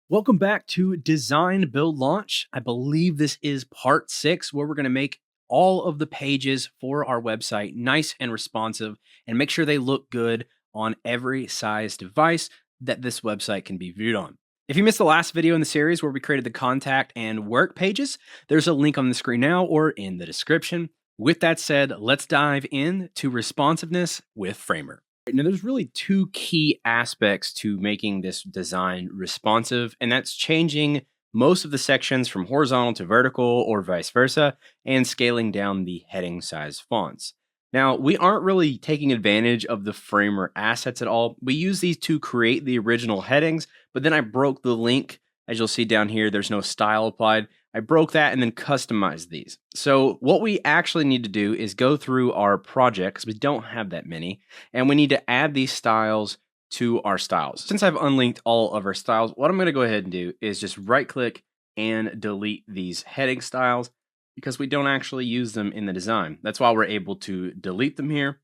Welcome back to Design, Build, Launch. I believe this is part 6, where we're going to make all of the pages for our website nice and responsive and make sure they look good on every size device that this website can be viewed on. If you missed the last video in the series where we created the contact and work pages, there's a link on the screen now or in the description. With that said, let's dive into responsiveness with Framer. Now, there's really two key aspects to making this design responsive, and that's changing most of the sections from horizontal to vertical or vice versa, and scaling down the heading size fonts. Now, we aren't really taking advantage of the Framer assets at all. We use these to create the original headings, but then I broke the link. As you'll see down here, there's no style applied. I broke that and then customized these. So what we actually need to do is go through our project, because we don't have that many, and we need to add these styles to our styles. Since I've unlinked all of our styles, what I'm going to go ahead and do is just right click and delete these heading styles, because we don't actually use them in the design. That's why we're able to delete them here.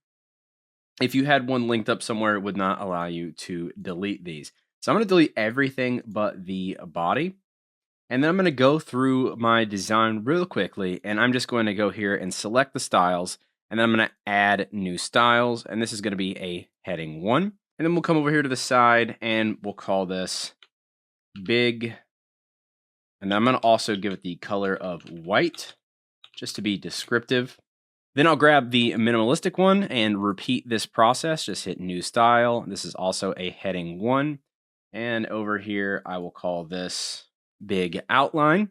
If you had one linked up somewhere, it would not allow you to delete these. So I'm going to delete everything but the body. And then I'm going to go through my design real quickly, and I'm just going to go here and select the styles, and then I'm going to add new styles, and this is going to be a heading 1. And then we'll come over here to the side, and we'll call this big. And then I'm going to also give it the color of white, just to be descriptive. Then I'll grab the minimalistic one and repeat this process. Just hit new style. This is also a heading 1. And over here, I will call this big outline.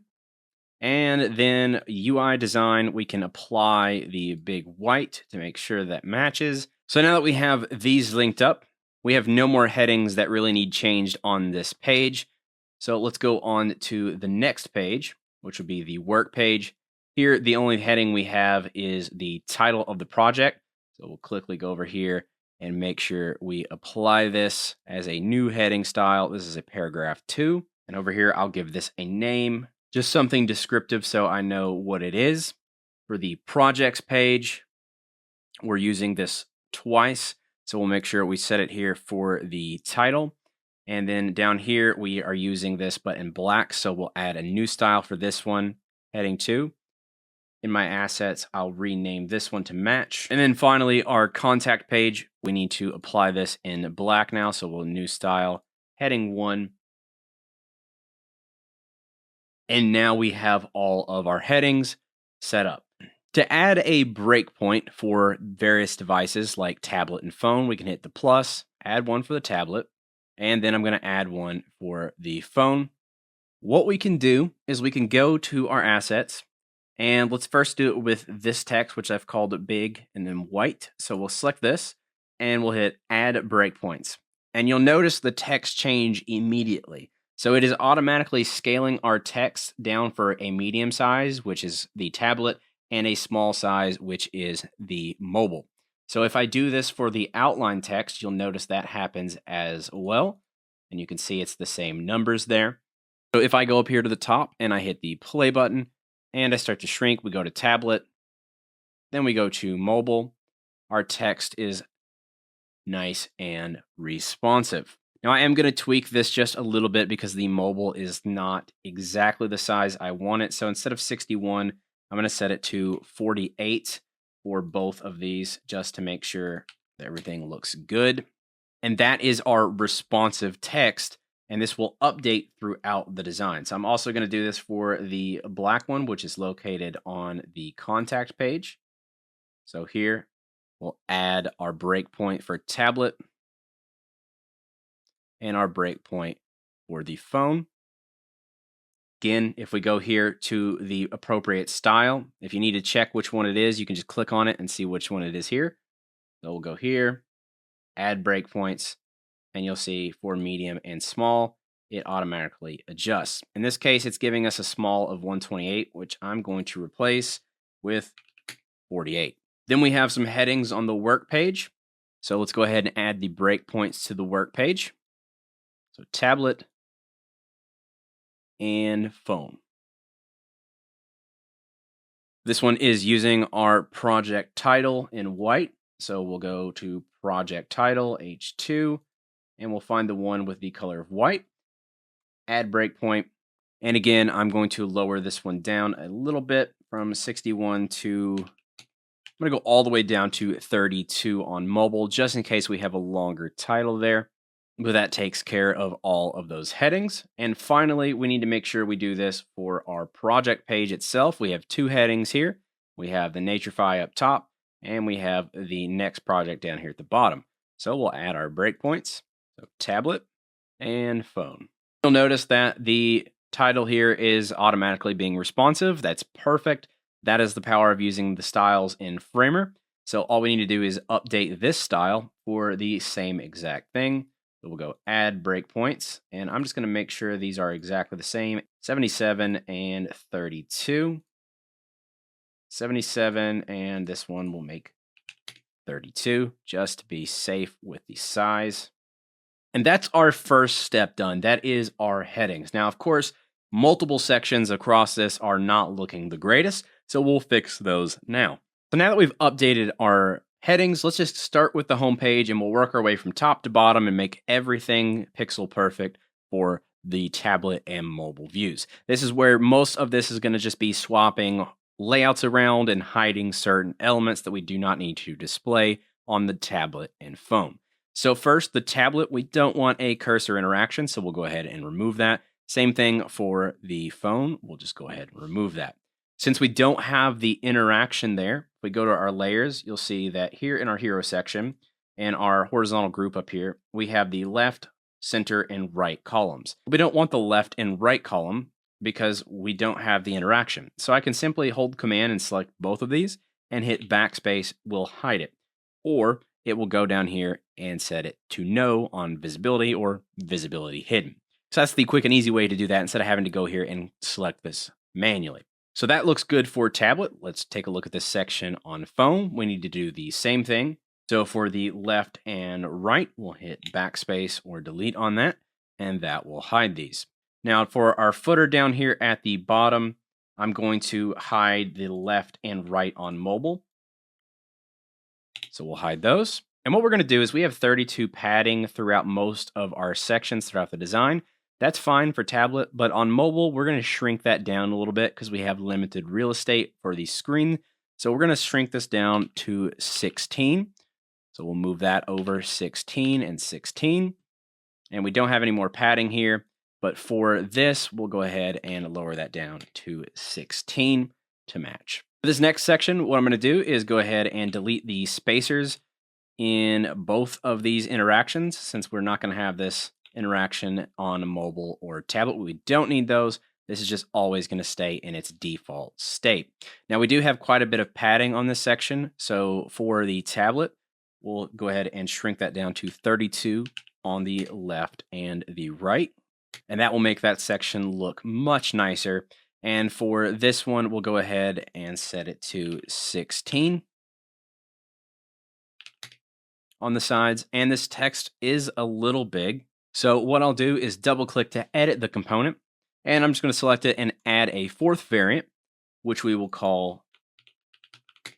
And then UI design, we can apply the big white to make sure that matches. So now that we have these linked up, we have no more headings that really need changed on this page. So let's go on to the next page, which would be the work page. Here, the only heading we have is the title of the project. So we'll quickly go over here and make sure we apply this as a new heading style. This is a paragraph 2. And over here, I'll give this a name, just something descriptive so I know what it is. For the projects page, we're using this twice. So we'll make sure we set it here for the title. And then down here, we are using this, but in black. So we'll add a new style for this one, heading 2. In my assets, I'll rename this one to match. And then finally, our contact page, we need to apply this in black now. So we'll new style, heading 1. And now we have all of our headings set up. To add a breakpoint for various devices like tablet and phone, we can hit the plus, add one for the tablet, and then I'm going to add one for the phone. What we can do is we can go to our assets, and let's first do it with this text, which I've called big and then white. So we'll select this, and we'll hit add breakpoints. And you'll notice the text change immediately. So it is automatically scaling our text down for a medium size, which is the tablet, and a small size, which is the mobile. So if I do this for the outline text, you'll notice that happens as well. And you can see it's the same numbers there. So if I go up here to the top and I hit the play button and I start to shrink, we go to tablet, then we go to mobile. Our text is nice and responsive. Now, I am going to tweak this just a little bit because the mobile is not exactly the size I want it. So instead of 61, I'm going to set it to 48 for both of these just to make sure that everything looks good. And that is our responsive text, and this will update throughout the design. So I'm also going to do this for the black one, which is located on the contact page. So here, we'll add our breakpoint for tablet and our breakpoint for the phone. Again, if we go here to the appropriate style, if you need to check which one it is, you can just click on it and see which one it is here. So we'll go here, add breakpoints, and you'll see for medium and small, it automatically adjusts. In this case, it's giving us a small of 128, which I'm going to replace with 48. Then we have some headings on the work page. So let's go ahead and add the breakpoints to the work page. So tablet and phone. This one is using our project title in white. So we'll go to project title H2 and we'll find the one with the color of white. add breakpoint. And again, I'm going to lower this one down a little bit from 61 to, I'm going to go all the way down to 32 on mobile, just in case we have a longer title there. But that takes care of all of those headings. And finally, we need to make sure we do this for our project page itself. We have two headings here. We have the Naturefy up top, and we have the next project down here at the bottom. So we'll add our breakpoints, so tablet and phone. You'll notice that the title here is automatically being responsive. That's perfect. That is the power of using the styles in Framer. So all we need to do is update this style for the same exact thing. So we'll go add breakpoints, and I'm just going to make sure these are exactly the same, 77 and 32. 77, and this one will make 32, just to be safe with the size. And that's our first step done. That is our headings. Now, of course, multiple sections across this are not looking the greatest, so we'll fix those now. So now that we've updated our headings, let's just start with the home page, and we'll work our way from top to bottom and make everything pixel perfect for the tablet and mobile views. This is where most of this is going to just be swapping layouts around and hiding certain elements that we do not need to display on the tablet and phone. So first, the tablet, we don't want a cursor interaction, so we'll go ahead and remove that. Same thing for the phone. We'll just go ahead and remove that. Since we don't have the interaction there, if we go to our layers, you'll see that here in our hero section and our horizontal group up here, we have the left, center, and right columns. We don't want the left and right column because we don't have the interaction. So I can simply hold Command and select both of these and hit backspace will hide it. Or it will go down here and set it to no on visibility or visibility hidden. So that's the quick and easy way to do that instead of having to go here and select this manually. So that looks good for tablet. Let's take a look at this section on phone. We need to do the same thing. So for the left and right, we'll hit backspace or delete on that, and that will hide these. Now for our footer down here at the bottom, I'm going to hide the left and right on mobile. So we'll hide those. And what we're going to do is we have 32 padding throughout most of our sections throughout the design. That's fine for tablet, but on mobile, we're going to shrink that down a little bit because we have limited real estate for the screen. So we're going to shrink this down to 16. So we'll move that over 16 and 16. And we don't have any more padding here, but for this, we'll go ahead and lower that down to 16 to match. For this next section, what I'm going to do is go ahead and delete the spacers in both of these interactions, since we're not going to have this interaction on a mobile or tablet. We don't need those. This is just always going to stay in its default state. Now, we do have quite a bit of padding on this section. So for the tablet, we'll go ahead and shrink that down to 32 on the left and the right. And that will make that section look much nicer. And for this one, we'll go ahead and set it to 16 on the sides. And this text is a little big. So what I'll do is double click to edit the component. And I'm just going to select it and add a fourth variant, which we will call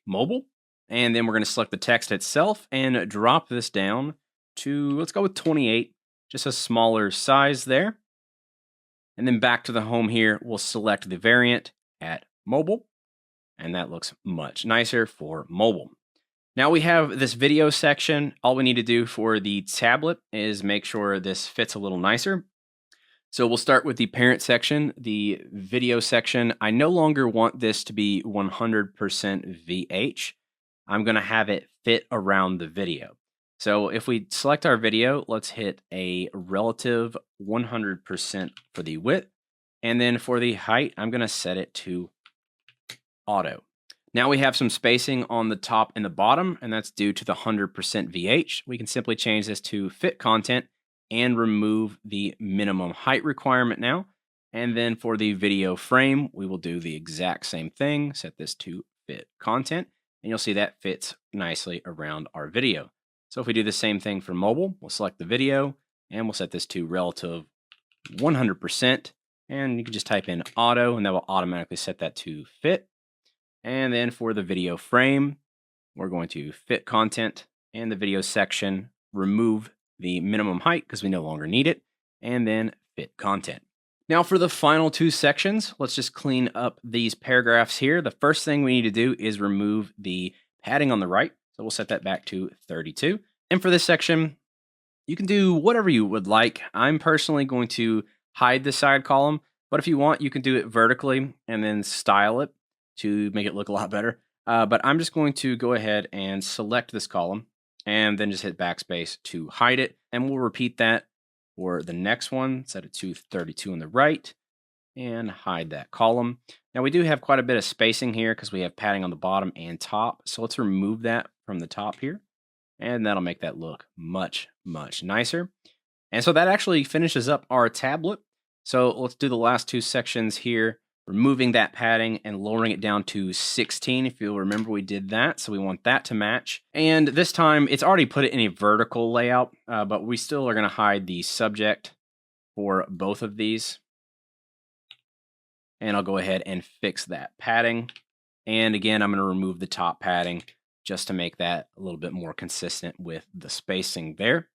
mobile. And then we're going to select the text itself and drop this down to, let's go with 28, just a smaller size there. And then back to the home here, we'll select the variant at mobile. And that looks much nicer for mobile. Now we have this video section. All we need to do for the tablet is make sure this fits a little nicer. So we'll start with the parent section, the video section. I no longer want this to be 100% VH. I'm going to have it fit around the video. So if we select our video, let's hit a relative 100% for the width. And then for the height, I'm going to set it to auto. Now we have some spacing on the top and the bottom, and that's due to the 100% VH. We can simply change this to fit content and remove the minimum height requirement now. And then for the video frame, we will do the exact same thing. Set this to fit content, and you'll see that fits nicely around our video. So if we do the same thing for mobile, we'll select the video, and we'll set this to relative 100%. And you can just type in auto, and that will automatically set that to fit. And then for the video frame, we're going to fit content and the video section, remove the minimum height because we no longer need it, and then fit content. Now for the final two sections, let's just clean up these paragraphs here. The first thing we need to do is remove the padding on the right. So we'll set that back to 32. And for this section, you can do whatever you would like. I'm personally going to hide the side column, but if you want, you can do it vertically and then style it to make it look a lot better. But I'm just going to go ahead and select this column and then just hit backspace to hide it. And we'll repeat that for the next one, set it to 32 on the right and hide that column. Now we do have quite a bit of spacing here because we have padding on the bottom and top. So let's remove that from the top here. And that'll make that look much, much nicer. And so that actually finishes up our tablet. So let's do the last two sections here, removing that padding and lowering it down to 16. If you'll remember, we did that. So we want that to match. And this time it's already put it in a vertical layout, but we still are going to hide the subject for both of these. And I'll go ahead and fix that padding. And again, I'm going to remove the top padding just to make that a little bit more consistent with the spacing there.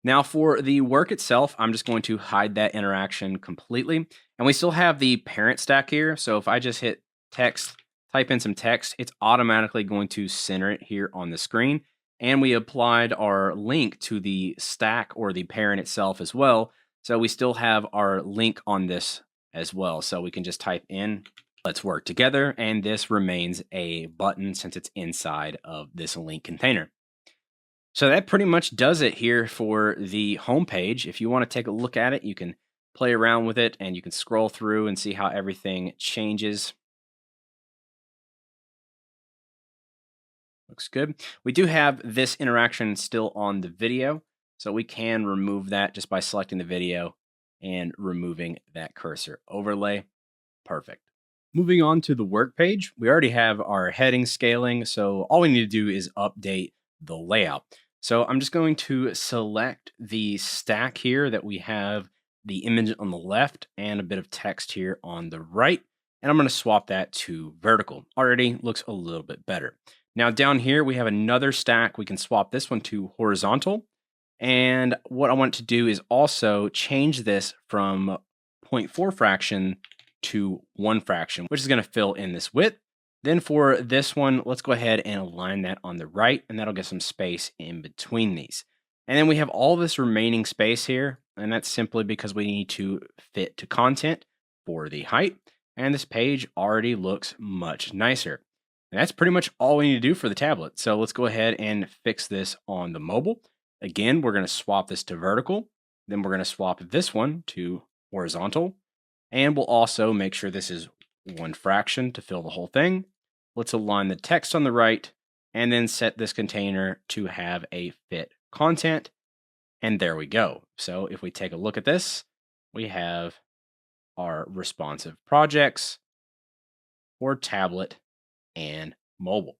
Now for the work itself, I'm just going to hide that interaction completely. And we still have the parent stack here. So if I just hit text, type in some text, it's automatically going to center it here on the screen. And we applied our link to the stack or the parent itself as well. So we still have our link on this as well. So we can just type in "let's work together," and this remains a button since it's inside of this link container. So that pretty much does it here for the home page. If you want to take a look at it, you can play around with it and you can scroll through and see how everything changes. Looks good. We do have this interaction still on the video, so we can remove that just by selecting the video and removing that cursor overlay. Perfect. Moving on to the work page, we already have our heading scaling, so all we need to do is update the layout. So I'm just going to select the stack here that we have the image on the left and a bit of text here on the right, and I'm going to swap that to vertical. Already looks a little bit better. Now down here we have another stack. We can swap this one to horizontal, and what I want to do is also change this from 0.4 fraction to 1 fraction, which is going to fill in this width. Then for this one, let's go ahead and align that on the right, and that'll get some space in between these. And then we have all this remaining space here, and that's simply because we need to fit to content for the height. And this page already looks much nicer. And that's pretty much all we need to do for the tablet. So let's go ahead and fix this on the mobile. Again, we're going to swap this to vertical. Then we're going to swap this one to horizontal. And we'll also make sure this is 1 fraction to fill the whole thing. Let's align the text on the right and then set this container to have a fit content. And there we go. So if we take a look at this, we have our responsive projects for tablet and mobile.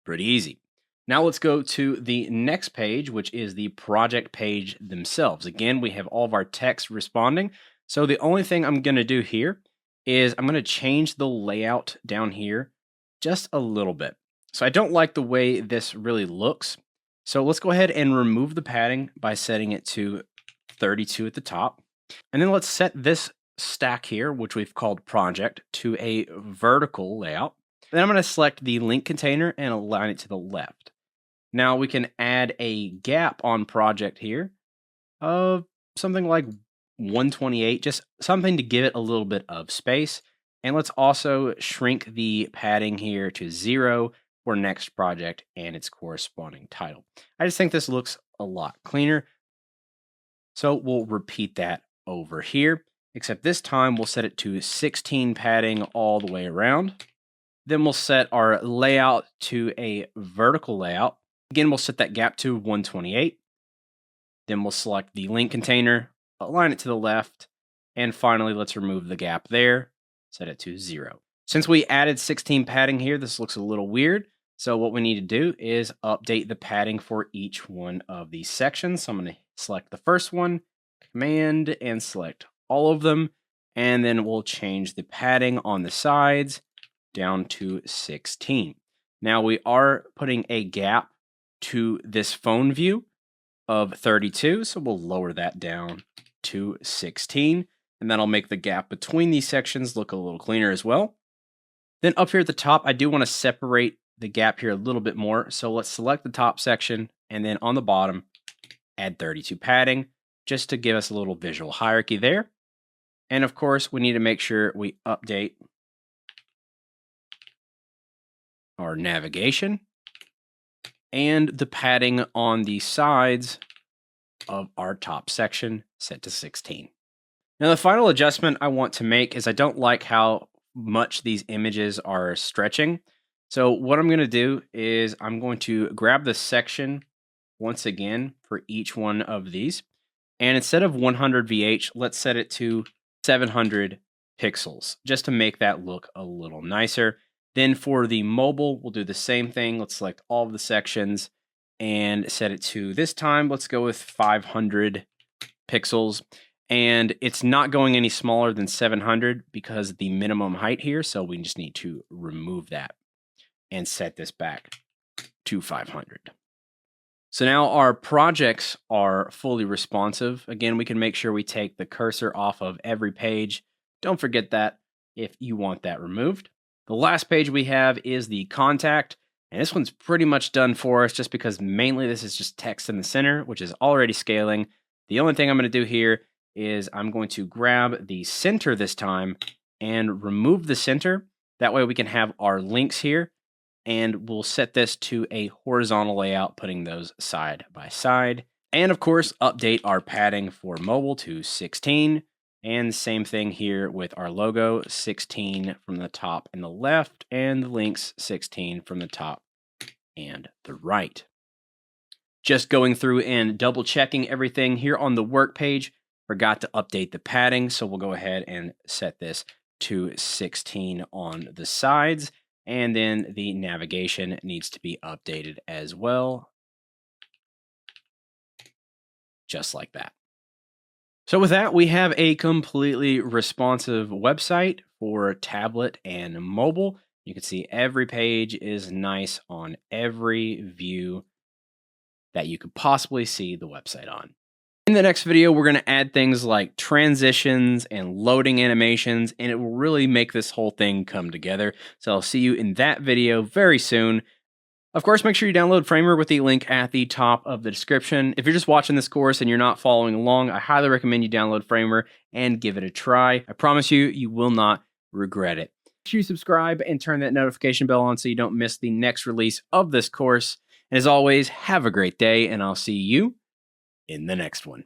Pretty easy. Now let's go to the next page, which is the project page themselves. Again, we have all of our text responding. So the only thing I'm going to do here is I'm going to change the layout down here just a little bit. So I don't like the way this really looks. So let's go ahead and remove the padding by setting it to 32 at the top. And then let's set this stack here, which we've called project, to a vertical layout. Then I'm going to select the link container and align it to the left. Now we can add a gap on project here of something like 128, just something to give it a little bit of space. And let's also shrink the padding here to 0 for next project and its corresponding title. I just think this looks a lot cleaner. So we'll repeat that over here, except this time we'll set it to 16 padding all the way around. Then we'll set our layout to a vertical layout. Again, we'll set that gap to 128. Then we'll select the link container, align it to the left, and finally, let's remove the gap there, set it to 0. Since we added 16 padding here, this looks a little weird. So what we need to do is update the padding for each one of these sections. So I'm going to select the first one, Command, and select all of them. And then we'll change the padding on the sides down to 16. Now we are putting a gap to this phone view of 32, so we'll lower that down to 16. And that'll make the gap between these sections look a little cleaner as well. Then up here at the top, I do want to separate the gap here a little bit more. So let's select the top section, and then on the bottom, add 32 padding, just to give us a little visual hierarchy there. And of course, we need to make sure we update our navigation and the padding on the sides of our top section set to 16. Now, the final adjustment I want to make is I don't like how much these images are stretching. So what I'm going to do is I'm going to grab the section once again for each one of these. And instead of 100 VH, let's set it to 700 pixels just to make that look a little nicer. Then for the mobile, we'll do the same thing. Let's select all of the sections and set it to, this time, let's go with 500 pixels. And it's not going any smaller than 700 because of the minimum height here. So we just need to remove that and set this back to 500. So now our projects are fully responsive. Again, we can make sure we take the cursor off of every page. Don't forget that if you want that removed. The last page we have is the contact. And this one's pretty much done for us just because mainly this is just text in the center, which is already scaling. The only thing I'm going to do here is I'm going to grab the center this time and remove the center. That way we can have our links here, and we'll set this to a horizontal layout, putting those side by side. And of course, update our padding for mobile to 16. And same thing here with our logo, 16 from the top and the left, and the links 16 from the top and the right. Just going through and double checking everything here on the work page. Forgot to update the padding, so we'll go ahead and set this to 16 on the sides, and then the navigation needs to be updated as well, just like that. So with that, we have a completely responsive website for tablet and mobile. You can see every page is nice on every view that you could possibly see the website on. In the next video, we're going to add things like transitions and loading animations, and it will really make this whole thing come together. So I'll see you in that video very soon. Of course, make sure you download Framer with the link at the top of the description. If you're just watching this course and you're not following along, I highly recommend you download Framer and give it a try. I promise you, you will not regret it. Make sure you subscribe and turn that notification bell on so you don't miss the next release of this course. And as always, have a great day, and I'll see you in the next one.